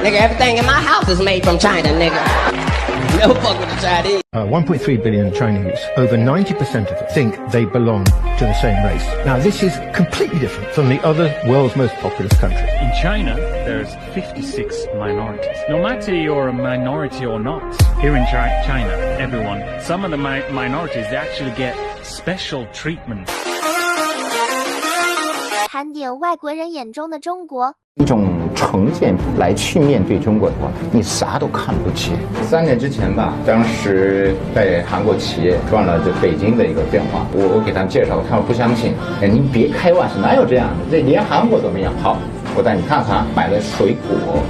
Nigga, everything in my house is made from China, nigga. No fuck with the Chinese. 1.3 billion Chinese, over 90% of them think they belong to the same race. Now, this is completely different from the other world's most populous countries. In China, there's 56 minorities. No matter you're a minority or not, here in China, everyone, some of the minorities, they actually get special treatment. 盘点外国人眼中的中国。一种成见来去面对中国的话，你啥都看不起。3年之前吧，当时在韩国企业赚了北京的一个电话，我给他们介绍，他们不相信。哎，您别开玩笑，哪有这样的？这连韩国都没有。好，我带你看看，买的水果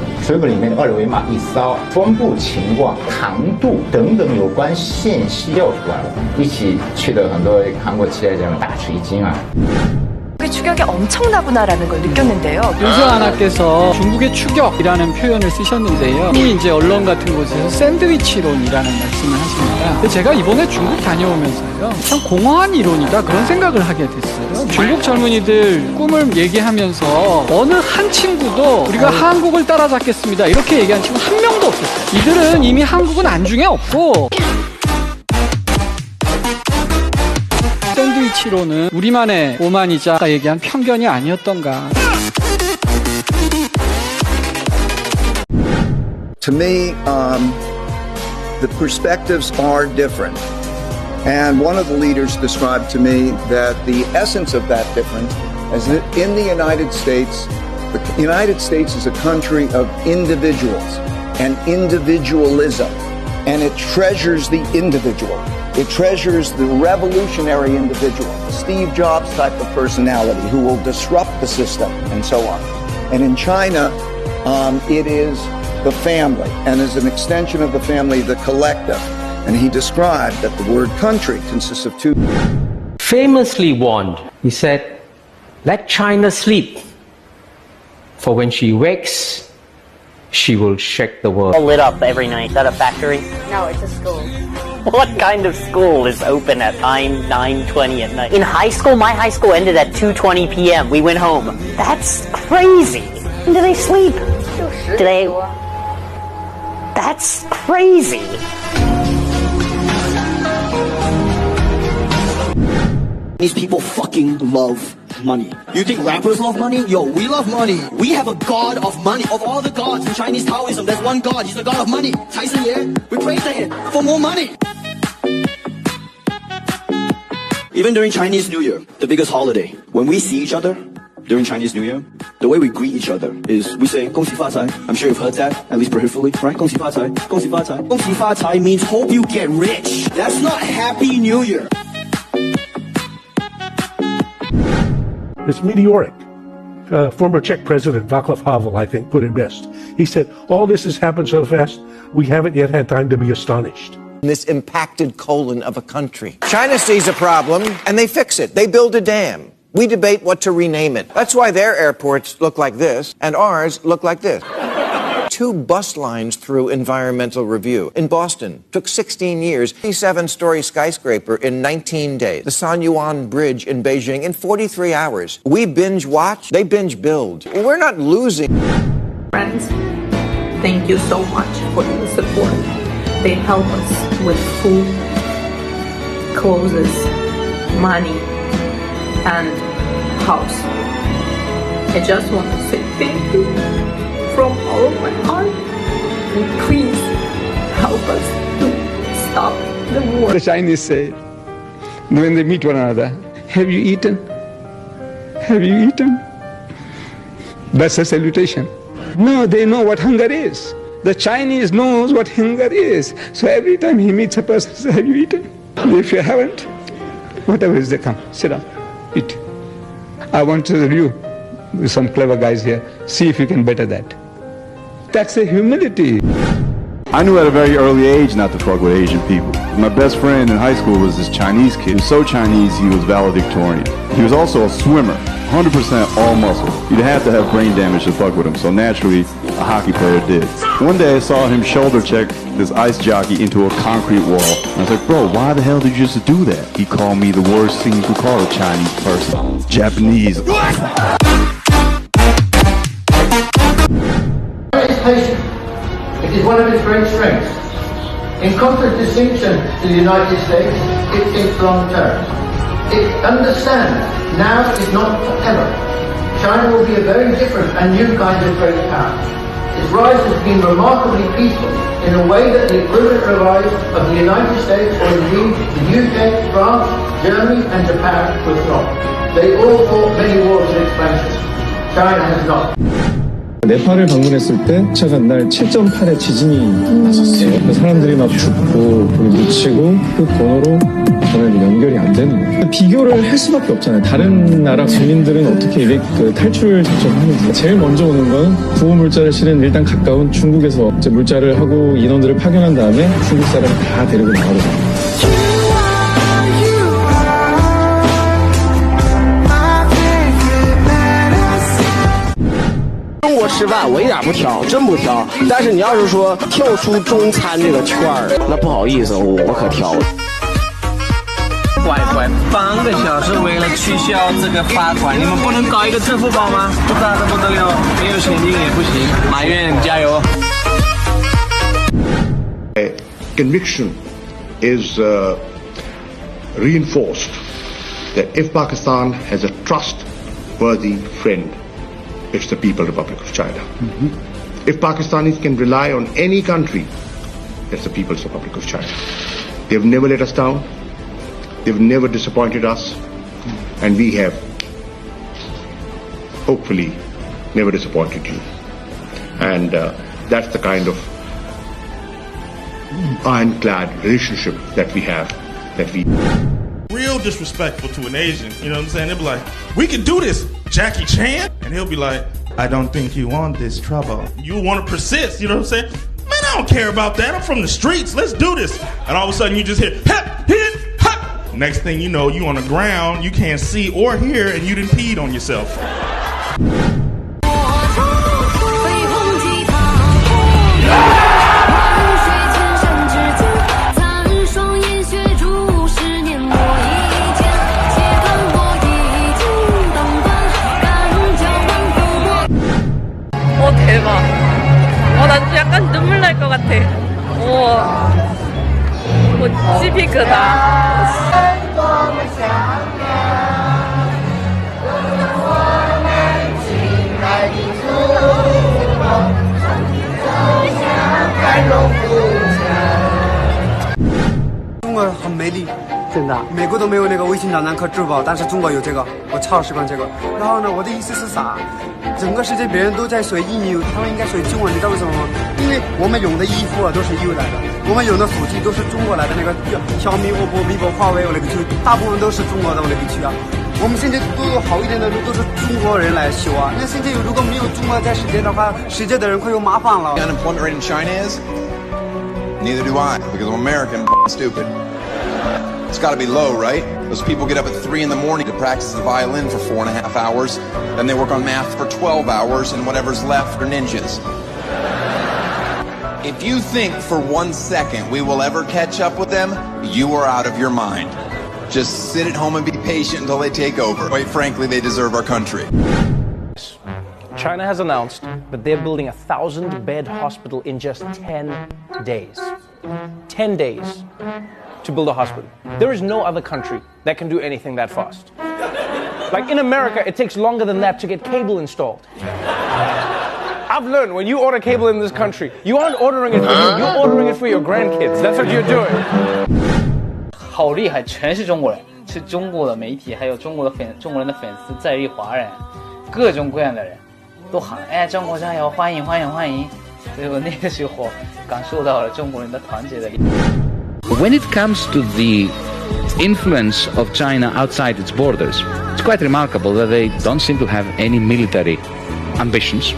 里面的2维码一扫，分布情况、糖度等等有关信息又出来了。一起去的很多韩国企业家们大吃一惊啊。 추격이 엄청나구나라는 걸 느꼈는데요. 윤석하나께서 중국의 추격이라는 표현을 쓰셨는데요. 흔히 이제 언론 같은 곳에서 샌드위치론이라는 말씀을 하십니다. 근데 제가 이번에 중국 다녀오면서요, 참 공허한 이론이다 그런 생각을 하게 됐어요. 중국 젊은이들 꿈을 얘기하면서 어느 한 친구도 우리가 한국을 따라잡겠습니다 이렇게 얘기한 친구 한 명도 없었어요. 이들은 이미 한국은 안중에 없고. 샌드위치로는 우리만의 오만이자 아까 얘기한 편견이 아니었던가. To me, the perspectives are different. And one of the leaders described to me that the essence of that difference is that in the United States is a country of individuals and individualism. And it treasures the individual. It treasures the revolutionary individual, Steve Jobs type of personality who will disrupt the system and so on. And in China, it is the family, and as an extension of the family, the collective. And he described that the word country consists of two. Famously warned, he said, let China sleep, for when she wakes, she will shake the world. Lit up every night. Is that a factory? No, it's a school. What kind of school is open at 9:20 at night? In high school, my high school ended at 2:20 p.m. We went home. That's crazy. When do they sleep? Do they? That's crazy. These people fucking love money. You think rappers love money? Yo, we love money. We have a god of money. Of all the gods in Chinese Taoism, there's one god. He's the god of money. We praise him for more money. Even during Chinese New Year, the biggest holiday, when we see each other during Chinese New Year, the way we greet each other is we say 恭喜发财. I'm sure you've heard that, at least peripherally, right? 恭喜发财,恭喜发财.恭喜发财 means hope you get rich. That's not Happy New Year. It's meteoric. Former Czech President Václav Havel, I think, put it best. He said, all this has happened so fast, we haven't yet had time to be astonished. This impacted colon of a country. China sees a problem and they fix it. They build a dam. We debate what to rename it. That's why their airports look like this and ours look like this. 2 bus lines through environmental review. In Boston, took 16 years, 57-story skyscraper in 19 days. The San Yuan Bridge in Beijing in 43 hours. We binge watch, they binge build. We're not losing. Friends, thank you so much for your support. They help us with food, clothes, money, and house. I just want to say thank you from all of my heart, and please help us to stop the war. The Chinese say, when they meet one another, have you eaten? Have you eaten? That's a salutation. No, they know what hunger is. The Chinese knows what hunger is. So every time he meets a person, he says, have you eaten? If you haven't, whatever is they come, sit down, eat. I want to review with some clever guys here, see if you can better that. That's a humility. I knew at a very early age not to fuck with Asian people. My best friend in high school was this Chinese kid. He was so Chinese, he was valedictorian. He was also a swimmer, 100% all muscle. You'd have to have brain damage to fuck with him, so naturally, a hockey player did. One day I saw him shoulder check this ice jockey into a concrete wall. And I was like, bro, why the hell did you just do that? He called me the worst thing you could call a Chinese person. Japanese. patient. It is one of its great strengths. In contradistinction to the United States, it thinks long term. It understands now is not forever. China will be a very different and new kind of great power. Its rise has been remarkably peaceful in a way that the equivalent rise of the United States or indeed the UK, France, Germany and Japan was not. They all fought many wars of expansion. China has not. 네팔을 방문했을 때 제가 날 7.8의 지진이 났었어요. 사람들이 막 죽고 묻히고 그 번호로 전화를 연결이 안 되는 거예요. 비교를 할 수밖에 없잖아요. 다른 나라 국민들은 어떻게 탈출 작전하는지. 제일 먼저 오는 건 구호 물자를 실은 일단 가까운 중국에서 이제 물자를 하고 인원들을 파견한 다음에 중국 사람 다 데리고 나가거든요. 中国吃饭我一点不挑，真不挑。但是你要是说跳出中餐这个圈儿，那不好意思，我可挑了。乖乖，半个小时为了取消这个罚款，你们不能搞一个支付宝吗？不咋的不得了，没有现金也不行。马云加油！ Conviction is reinforced that if Pakistan has a trustworthy friend, it's the People's Republic of China. If Pakistanis can rely on any country, it's the People's Republic of China. They've never let us down. They've never disappointed us. And we have, hopefully, never disappointed you. And that's the kind of ironclad relationship that we have, real disrespectful to an Asian, you know what I'm saying? They'll be like, we can do this, Jackie Chan. And he'll be like, I don't think you want this trouble. You want to persist, you know what I'm saying? Man, I don't care about that. I'm from the streets. Let's do this. And all of a sudden you just hear, hep, hit, hop. Next thing you know, you on the ground, you can't see or hear, and you done peed on yourself. 대박. 나 약간 눈물 날 것 같아. 찌피크다. 중국很美丽，真的。美国都没有那个微信账单和支付宝，但是中国有这个，我超喜欢这个。然后呢，我的意思是啥？整个世界别人都在学英语，他们应该学中文，你知道为什么吗？因为我们用的衣服都是英语来的，我们用的手机都是中国来的，那个小米、OPPO、vivo、华为那个区，大部分都是中国的那个区啊。我们现在都有好一点的路都是中国人来修啊。那现在如果没有中国在世界的话，世界的人会有麻烦了。 The unemployment rate in China is? Neither do I, because I'm American and stupid. It's got to be low, right? Those people get up at 3 in the morning to practice the violin for 4.5 hours. Then they work on math for 12 hours, and whatever's left are ninjas. If you think for 1 second we will ever catch up with them, you are out of your mind. Just sit at home and be patient until they take over. Quite frankly, they deserve our country. China has announced that they're building a 1,000-bed hospital in just 10 days. 10 days to build a hospital. There is no other country that can do anything that fast. Like in America, it takes longer than that to get cable installed. I've learned when you order cable in this country, you aren't ordering it for you, you're ordering it for your grandkids. That's what you're doing. 好厉害，全是中国人，是中国的媒体，还有中国人的粉丝，在地华人，各种各样的人都喊，哎，中国加油，欢迎欢迎欢迎！所以我那个时候感受到了中国人的团结的力量。When it comes to the influence of China outside its borders, it's quite remarkable that they don't seem to have any military ambitions.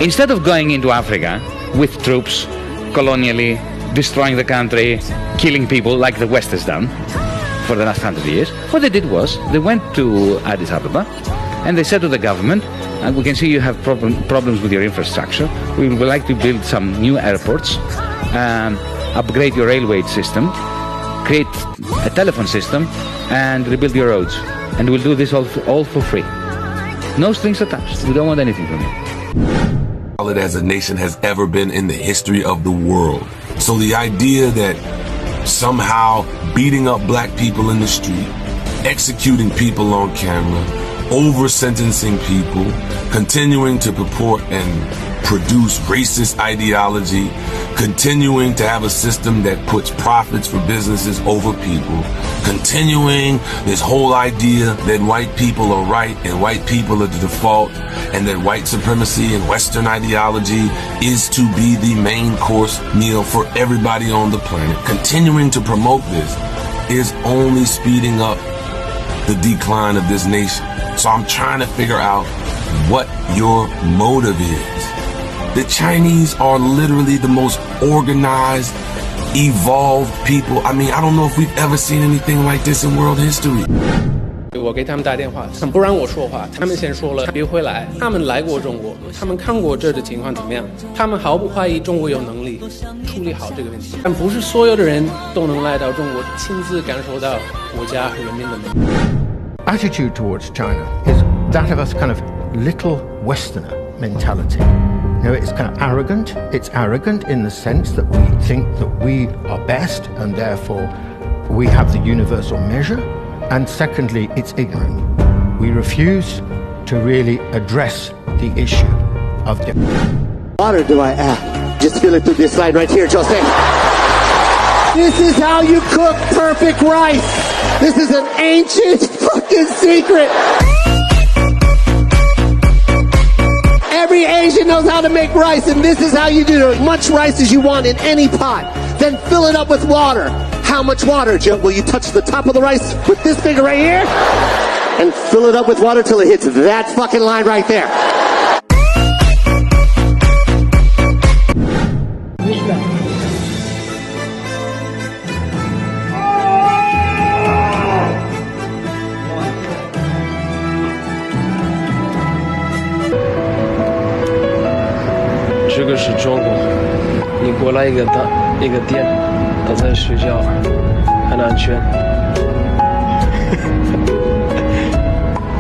Instead of going into Africa with troops, colonially, destroying the country, killing people like the West has done for the last 100 years, what they did was they went to Addis Ababa and they said to the government, we can see you have problems with your infrastructure. We would like to build some new airports, upgrade your railway system, create a telephone system, and rebuild your roads. And we'll do this all for free. No strings attached. We don't want anything from you. as a nation has ever been in the history of the world. So the idea that somehow beating up black people in the street, executing people on camera, over-sentencing people, continuing to purport and produce racist ideology, continuing to have a system that puts profits for businesses over people, continuing this whole idea that white people are right and white people are the default, and that white supremacy and Western ideology is to be the main course meal for everybody on the planet. Continuing to promote this is only speeding up the decline of this nation. So I'm trying to figure out what your motive is. The Chinese are literally the most organized, evolved people. I mean, I don't know if we've ever seen anything like this in world history. 我给他们打电话，不让我说话，他们先说了别回来。他们来过中国，他们看过这的情况怎么样，他们毫不怀疑中国有能力处理好这个问题。但不是所有的人都能来到中国，亲自感受到国家和人民的能力。Attitude towards China is that of a kind of little Westerner mentality. You know, it's kind of arrogant. It's arrogant in the sense that we think that we are best and therefore we have the universal measure. And secondly, it's ignorant. We refuse to really address the issue of water do I add? Just fill it through this line right here, Jose. This is how you cook perfect rice. This is an ancient fucking secret. Every Asian knows how to make rice, and this is how you do it. As much rice as you want in any pot. Then fill it up with water. How much water, Joe? Will you touch the top of the rice with this finger right here? And fill it up with water till it hits that fucking line right there. 这个是中国，你过来一个店，他在睡觉，很安全。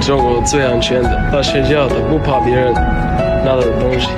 中国最安全的，他睡觉他不怕别人拿到的东西。